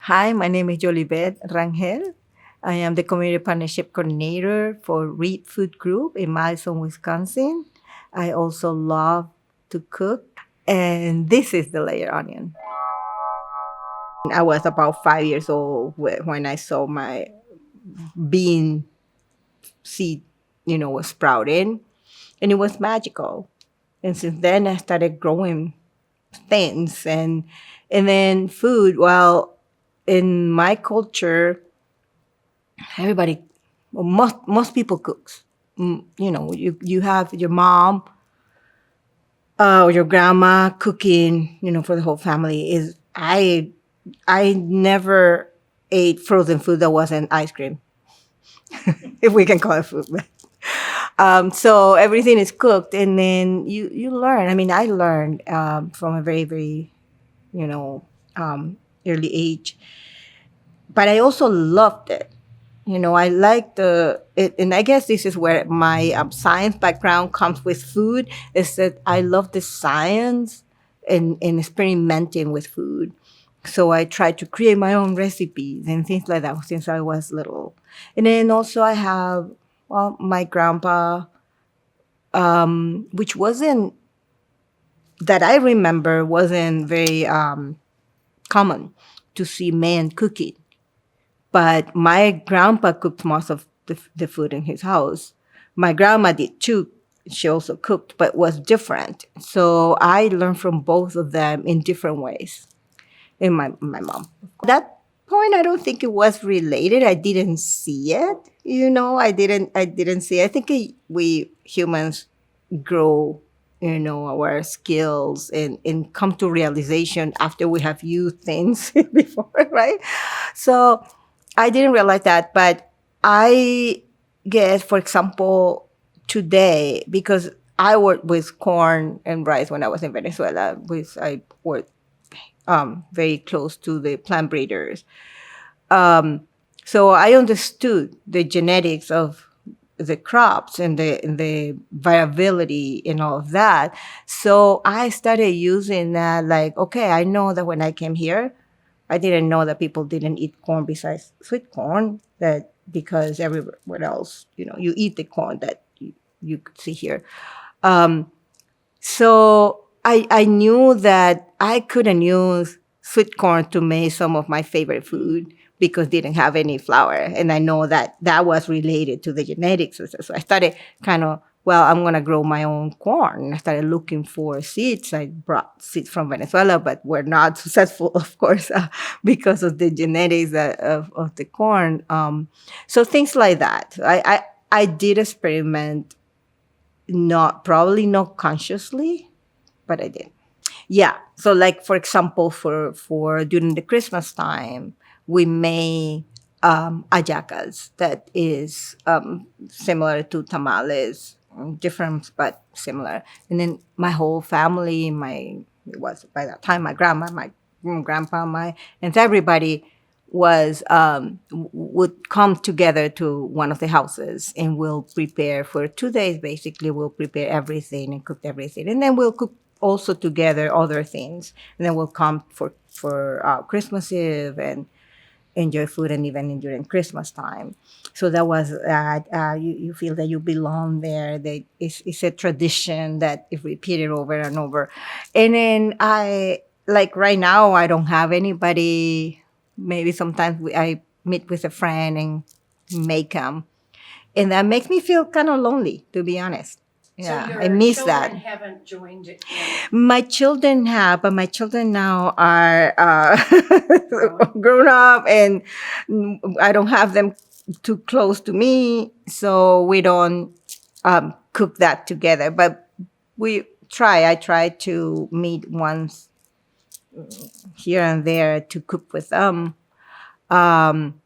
Hi, my name is Yolibeth Rangel. I am the Community Partnership Coordinator for Reed Food Group in Madison, Wisconsin. I also love to cook, and this is the layer onion. I was about 5 years old when I saw my bean seed, was sprouting, and it was magical. And since then, I started growing things, and then food. Well, in my culture, everybody, well, most people cooks. You have your mom or your grandma cooking. For the whole family. Is I never ate frozen food that wasn't ice cream, if we can call it food. So everything is cooked, and then you learn. I mean, I learned from a very very you know early age, but I also loved it. I like it, and I guess this is where my science background comes with food. Is that I love the science and experimenting with food. So I try to create my own recipes and things like that since I was little. And then also I have, well, my grandpa, which wasn't that I remember wasn't very common to see men cooking. But my grandpa cooked most of the food in his house. My grandma did too. She also cooked, but was different. So I learned from both of them in different ways. And my mom. At that point, I don't think it was related. I didn't see it. I didn't see it. I think we humans grow, our skills and come to realization after we have used things before, right? So I didn't realize that, but I guess, for example, today, because I worked with corn and rice when I was in Venezuela, I worked very close to the plant breeders. Um, so I understood the genetics of the crops and the variability and all of that. So I started using that. Like, okay, I know that when I came here, I didn't know that people didn't eat corn besides sweet corn. That because everywhere else, you eat the corn that you could see here. Um, so I knew that I couldn't use sweet corn to make some of my favorite food because it didn't have any flour. And I know that that was related to the genetics. So I started kind of, well, I'm going to grow my own corn. I started looking for seeds. I brought seeds from Venezuela, but were not successful, of course, because of the genetics of the corn. So things like that. I did experiment, probably not consciously, but I did. Yeah. So like for example, for during the Christmas time, we made hallacas that is similar to tamales, different but similar. And then my whole family, it was by that time my grandma, my grandpa, my and everybody was would come together to one of the houses, and we'll prepare for 2 days. Basically, we'll prepare everything and cook everything, and then we'll cook also together other things, and then we'll come for Christmas Eve and enjoy food, and even during Christmas time. So that was you feel that you belong there. That it's a tradition that is repeated over and over. And then I like right now I don't have anybody. Maybe sometimes I meet with a friend and make them, and that makes me feel kind of lonely, to be honest. So Yeah, I your miss children that. haven't joined it My children have, but my children now are yet. grown up, and I don't have them too close to me, so we don't cook that together. But we try. I try to meet once here and there to cook with them. Um,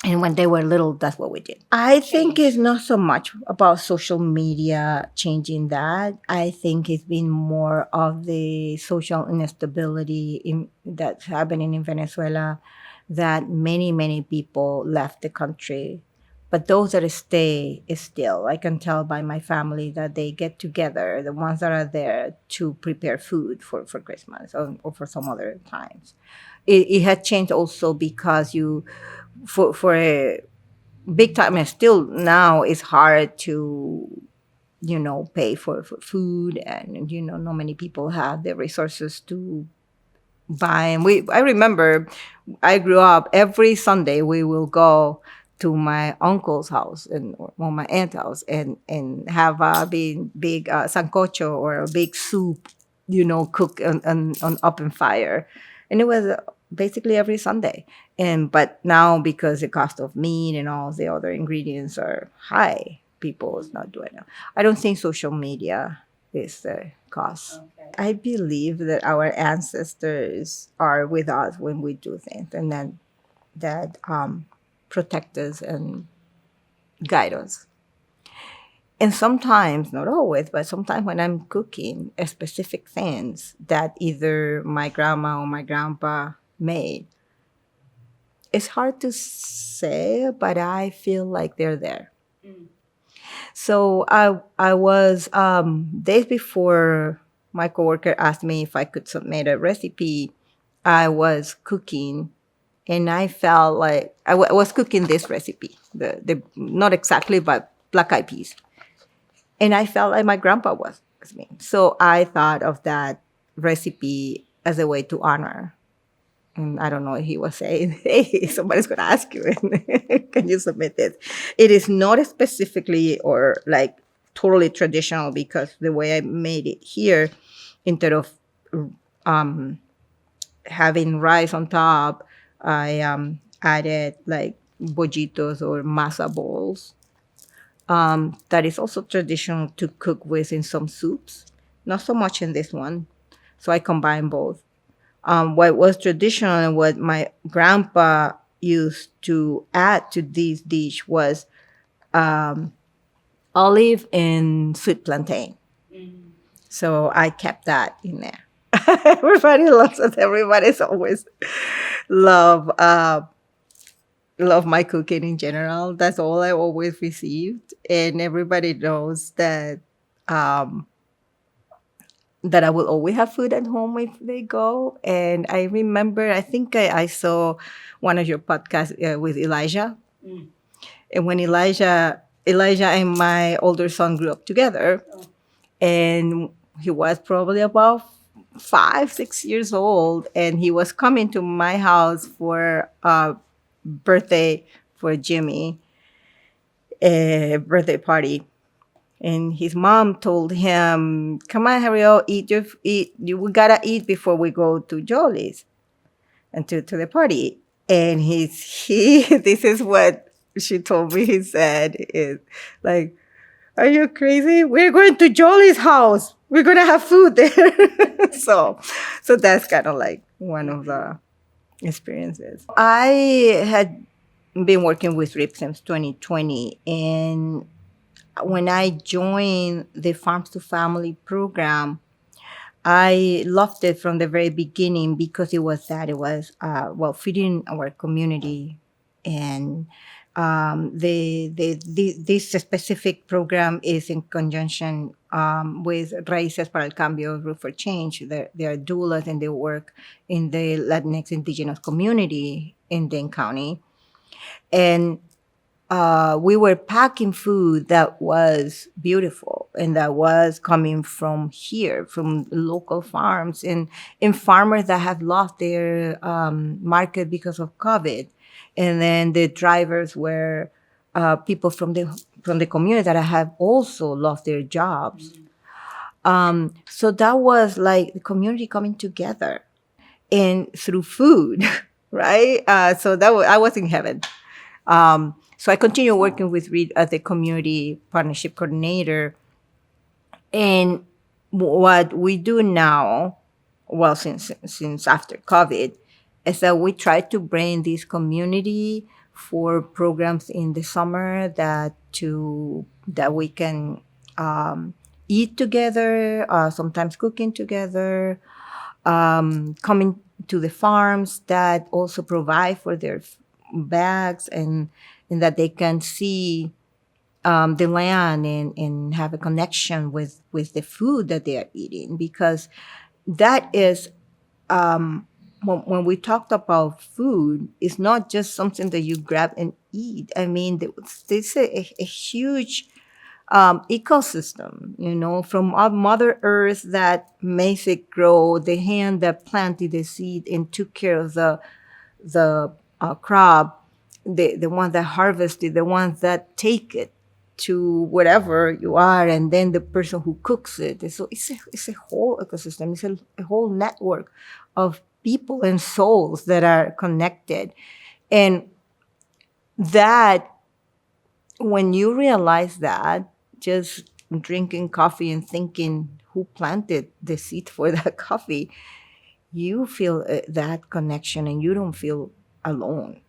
and when they were little, that's what we did. I think it's not so much about social media changing that. I think it's been more of the social instability that's happening in Venezuela, that many, many people left the country. But those that stay is still, I can tell by my family that they get together, the ones that are there to prepare food for Christmas or for some other times. it had changed also because for a big time, and still now it's hard to pay for food, and not many people have the resources to buy. And I remember I grew up every Sunday we will go to my uncle's house or my aunt's house and have a big sancocho or a big soup, cook on open fire, and it was basically every Sunday. But now, because the cost of meat and all the other ingredients are high, people is not doing it. I don't think social media is the cause. Okay. I believe that our ancestors are with us when we do things, and then that protect us and guide us. And sometimes, not always, but sometimes when I'm cooking specific things that either my grandma or my grandpa made, it's hard to say, but I feel like they're there. So I was days before my coworker asked me if I could submit a recipe. I was cooking, and I felt like I was cooking this recipe, the not exactly, but black eyed peas, and I felt like my grandpa was with me. So I thought of that recipe as a way to honor. And I don't know if he was saying, "Hey, somebody's going to ask you, can you submit this?" It is not specifically or like totally traditional, because the way I made it here, instead of um, having rice on top, I added like bollitos or masa balls. That is also traditional to cook with in some soups, not so much in this one. So I combine both. What was traditional and what my grandpa used to add to this dish was olive and sweet plantain. So I kept that in there. Everybody loves it. Everybody's always love love my cooking in general. That's all I always received, and everybody knows um, that I will always have food at home if they go. And I remember, I think I saw one of your podcasts with Elijah, and when Elijah and my older son grew up together, and he was probably about 5, 6 years old, and he was coming to my house for a birthday for Jimmy, a birthday party. And his mom told him, "Come on, Harry, eat. We gotta eat before we go to Jolie's and to the party." And he this is what she told me. He said is like, "Are you crazy? We're going to Jolie's house. We're gonna have food there." So that's kind of like one of the experiences. I had been working with RIP since 2020, and when I joined the Farms to Family program, I loved it from the very beginning, because it was feeding our community. And this specific program is in conjunction with Raíces para el Cambio, Root for Change. They are doulas, and they work in the Latinx indigenous community in Dane County. And we were packing food that was beautiful and that was coming from here, from local farms, and farmers that have lost their market because of COVID. And then the drivers were people from the community that have also lost their jobs. So that was like the community coming together and through food, right? So I was in heaven. So I continue working with Reed as the community partnership coordinator. And what we do now, well, since after COVID, is that we try to bring this community for programs in the summer that we can eat together, sometimes cooking together, coming to the farms that also provide for their bags, and that they can see the land, and have a connection with the food that they are eating, because that is when we talked about food, it's not just something that you grab and eat. I mean, there's a huge ecosystem, from our Mother Earth that makes it grow, the hand that planted the seed and took care of the crop, the one that harvested, the ones that take it to wherever you are, and then the person who cooks it. And so it's a whole ecosystem. It's a whole network of people and souls that are connected. And that, when you realize that, just drinking coffee and thinking who planted the seed for that coffee, you feel that connection and you don't feel alone.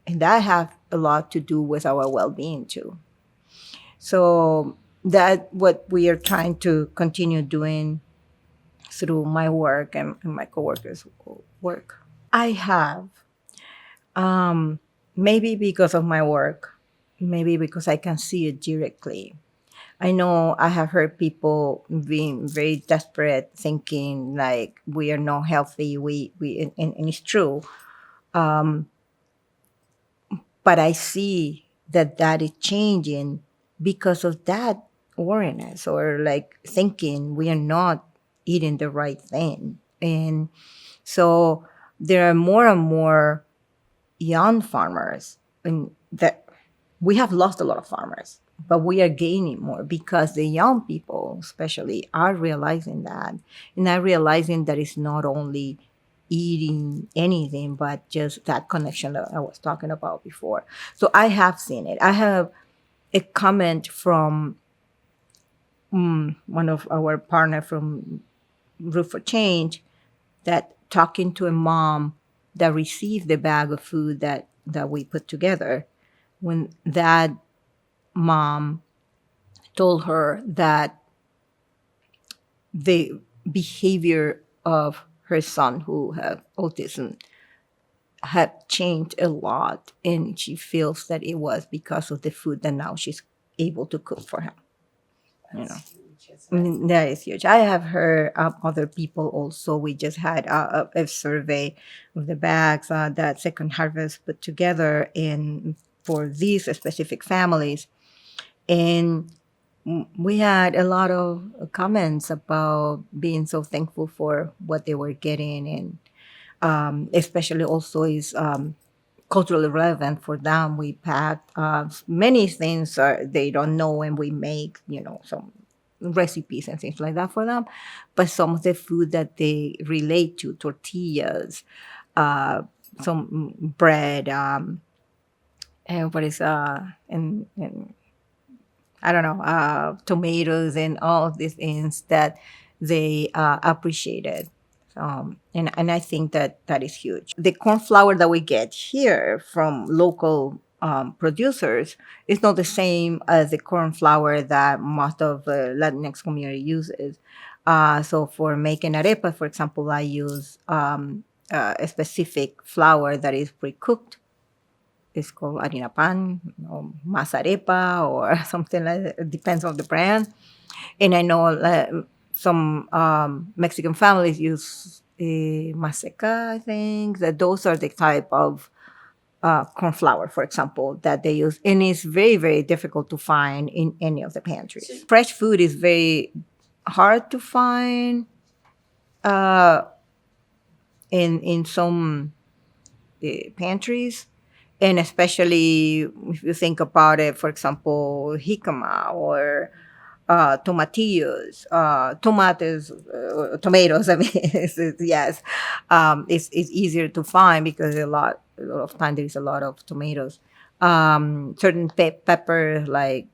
And that have a lot to do with our well-being too. So that what we are trying to continue doing through my work and my coworkers' work. I have, maybe because of my work, maybe because I can see it directly. I know I have heard people being very desperate, thinking like we are not healthy. And it's true. But I see that is changing because of that awareness, or like thinking we are not eating the right thing. And so there are more and more young farmers, and that we have lost a lot of farmers, but we are gaining more because the young people especially are realizing that, and are realizing that it's not only eating anything but just that connection that I was talking about before. So I have seen it. I have a comment from one of our partner from Root for Change, that talking to a mom that received the bag of food that we put together, when that mom told her that the behavior of her son who had autism had changed a lot, and she feels that it was because of the food that now she's able to cook for him. That's huge, I isn't it? mean, that is huge. I have heard other people also. We just had a survey of the bags that Second Harvest put together in for these specific families, and we had a lot of comments about being so thankful for what they were getting, and especially also is culturally relevant for them. We packed many things they don't know, and we make some recipes and things like that for them. But some of the food that they relate to, tortillas, some bread, and what is and I don't know, tomatoes and all of these things that they appreciated. And I think that is huge. The corn flour that we get here from local producers is not the same as the corn flour that most of the Latinx community uses. So for making arepa, for example, I use a specific flour that is pre-cooked. It's called harina pan or masarepa or something like that. It depends on the brand. And I know some Mexican families use maseca, I think, that those are the type of corn flour, for example, that they use. And it's very, very difficult to find in any of the pantries. Fresh food is very hard to find uh, in some pantries. And especially if you think about it, for example, jicama or tomatillos, tomatoes. I mean, yes, it's easier to find because a lot of time there is a lot of tomatoes. Certain peppers like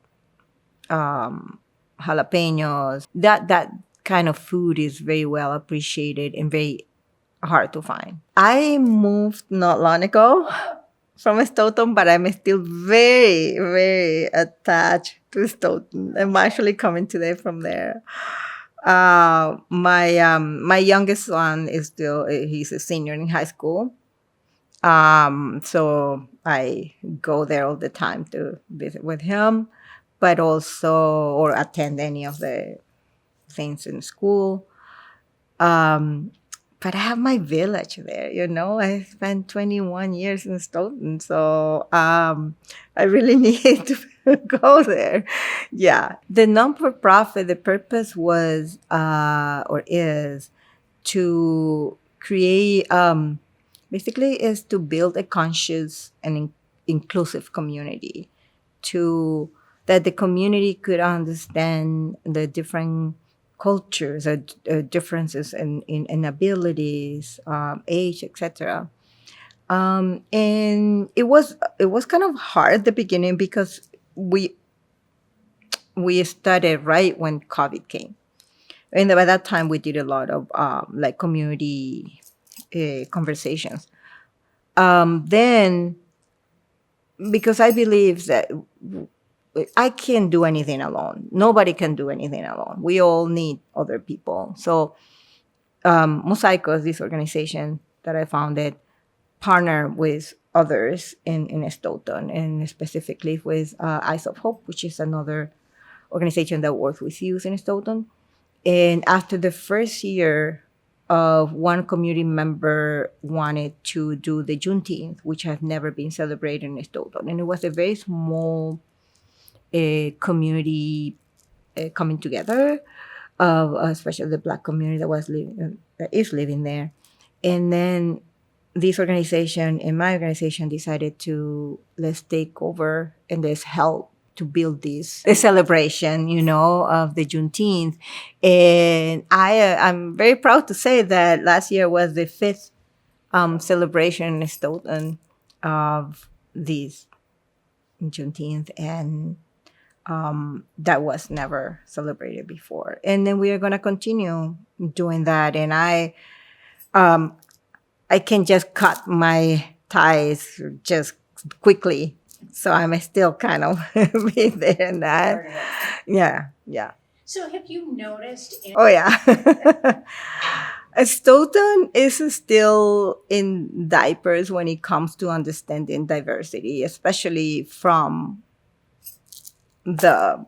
jalapenos. That kind of food is very well appreciated and very hard to find. I moved not long ago from Stoughton, but I'm still very, very attached to Stoughton. I'm actually coming today from there. My youngest son is still he's a senior in high school. So I go there all the time to visit with him, but also or attend any of the things in school. Um, but I have my village there, you know. I spent 21 years in Stoughton, so I really need to go there. Yeah. The non for profit, the purpose was or is to create, basically, is to build a conscious and inclusive community, to that the community could understand the different cultures or differences in abilities, age, etc. And it was kind of hard at the beginning because we we started right when COVID came, and by that time we did a lot of like community conversations. Then, because I believe that I can't do anything alone. Nobody can do anything alone. We all need other people. So, Mosaicos, this organization that I founded, partner with others in Stoughton, and specifically with Eyes of Hope, which is another organization that works with youth in Stoughton. And after the first year of one community member wanted to do the Juneteenth, which has never been celebrated in Stoughton. And it was a very small community coming together of especially the Black community that is living there. And then this organization and my organization decided to let's take over and let's help to build this a celebration, of the Juneteenth. And I'm very proud to say that last year was the fifth celebration in Stoughton of this Juneteenth, and that was never celebrated before. And then we are going to continue doing that. And I can just cut my ties just quickly. So I'm still kind of be there in that. Yeah, yeah. So have you noticed Oh, yeah. Stoughton is still in diapers when it comes to understanding diversity, especially from the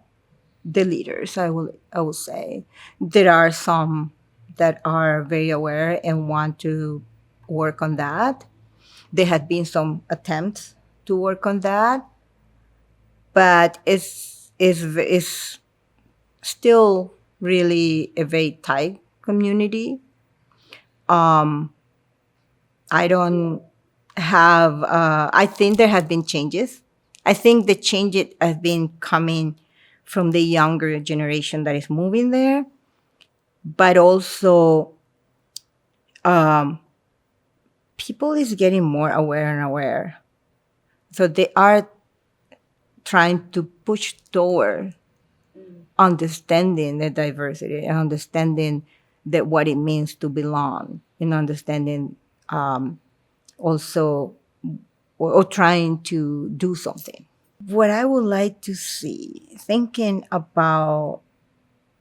leaders. I will say there are some that are very aware and want to work on that. There have been some attempts to work on that, but it's still really a very tight community. I don't have. I think there have been changes. I think the changes have been coming from the younger generation that is moving there, but also people is getting more aware and aware. So they are trying to push toward understanding the diversity and understanding that what it means to belong, and understanding also or trying to do something. What I would like to see, thinking about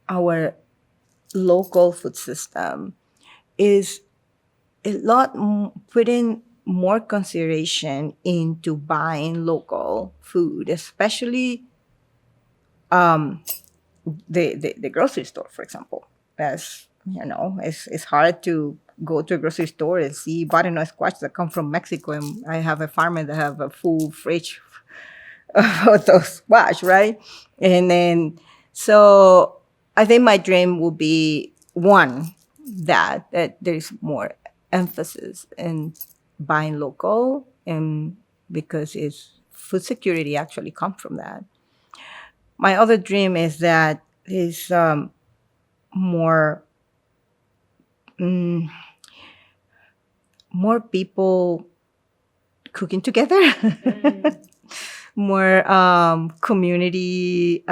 our local food system, is a lot putting more consideration into buying local food, especially the grocery store, for example. As you know, it's hard to go to a grocery store and see butternut squash that come from Mexico, and I have a farmer that have a full fridge of those squash, right? And then, so I think my dream will be one that there's more emphasis in buying local, and because it's food security actually come from that. My other dream is that is more more people cooking together, more community,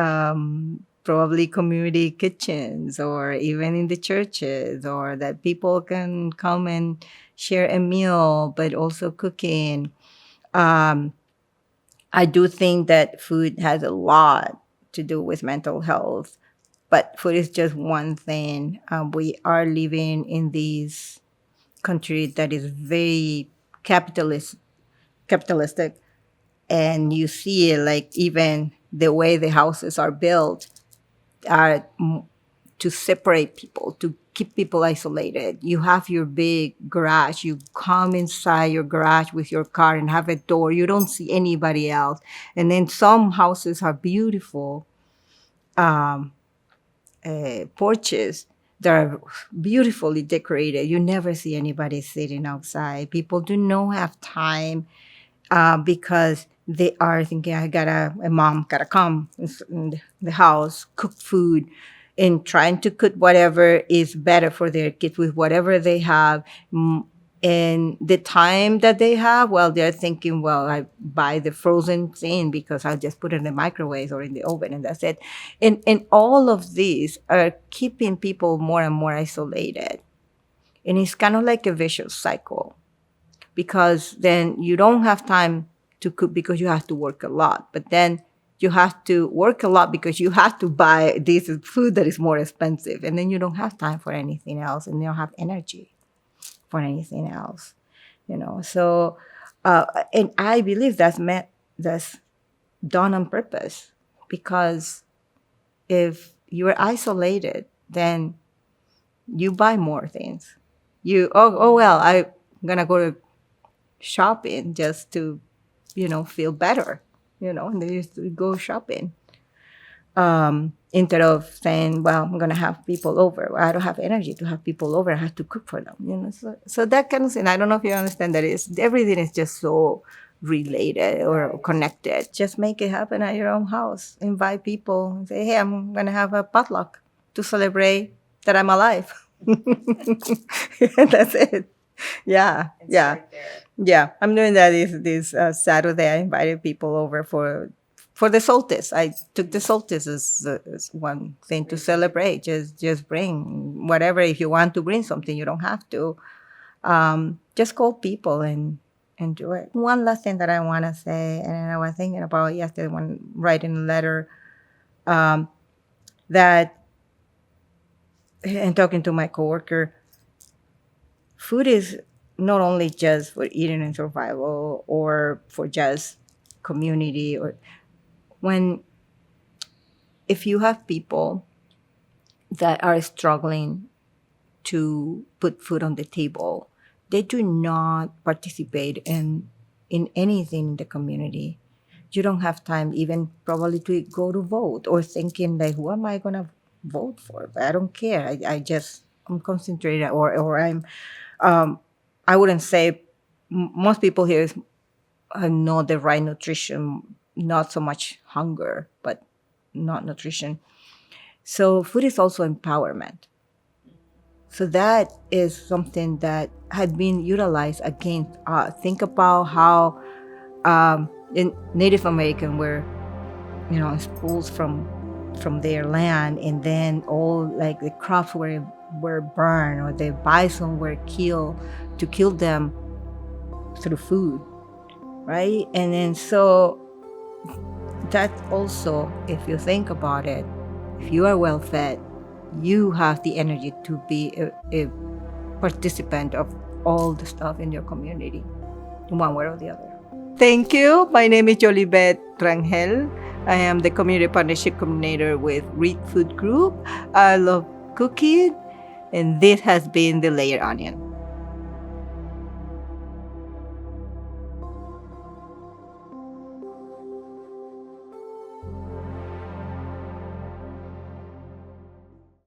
probably community kitchens, or even in the churches, or that people can come and share a meal, but also cooking. I do think that food has a lot to do with mental health, but food is just one thing. We are living in this country that is very capitalistic, and you see it like even the way the houses are built are to separate people, to keep people isolated. You have your big garage. You come inside your garage with your car and have a door. You don't see anybody else. And then some houses are beautiful porches that are beautifully decorated. You never see anybody sitting outside. People do not have time because they are thinking, a mom gotta come in the house, cook food, and trying to cook whatever is better for their kids with whatever they have. And the time that they have, well, they're thinking, well, I buy the frozen thing because I'll just put it in the microwave or in the oven and that's it. And all of these are keeping people more and more isolated. And it's kind of like a vicious cycle because then you don't have time to cook because you have to work a lot. But then you have to work a lot because you have to buy this food that is more expensive. And then you don't have time for anything else and you don't have energy for anything else, So, and I believe that's done on purpose because if you're isolated, then you buy more things. Well, I'm gonna go to shopping just to, feel better, and then you go shopping. Instead of saying, well, I'm going to have people over. I don't have energy to have people over. I have to cook for them, So that kind of thing, I don't know if you understand that everything is just so related or connected. Just make it happen at your own house. Invite people and say, hey, I'm going to have a potluck to celebrate that I'm alive. That's it. Yeah. Yeah. Yeah. I'm doing that this Saturday. I invited people over for the solstice. I took the solstice as one thing to celebrate. Just bring whatever. If you want to bring something, you don't have to. Just call people and do it. One last thing that I want to say, and I was thinking about yesterday when writing a letter, that and talking to my coworker, food is not only just for eating and survival or for just community or if you have people that are struggling to put food on the table, they do not participate in anything in the community. You don't have time even probably to go to vote or thinking like, who am I going to vote for? But I don't care. I'm concentrated or I'm, I wouldn't say most people here know the right nutrition, not so much hunger, but not nutrition. So food is also empowerment. So that is something that had been utilized against us. Think about how in Native American were, expulsed from their land, and then all like the crops were burned or the bison were killed to kill them through food, right? And then so that also, if you think about it, if you are well fed, you have the energy to be a participant of all the stuff in your community, one way or the other. Thank you. My name is Yolibeth Rangel. I am the Community Partnership Coordinator with Read Food Group. I love cooking, and this has been The Layered Onion.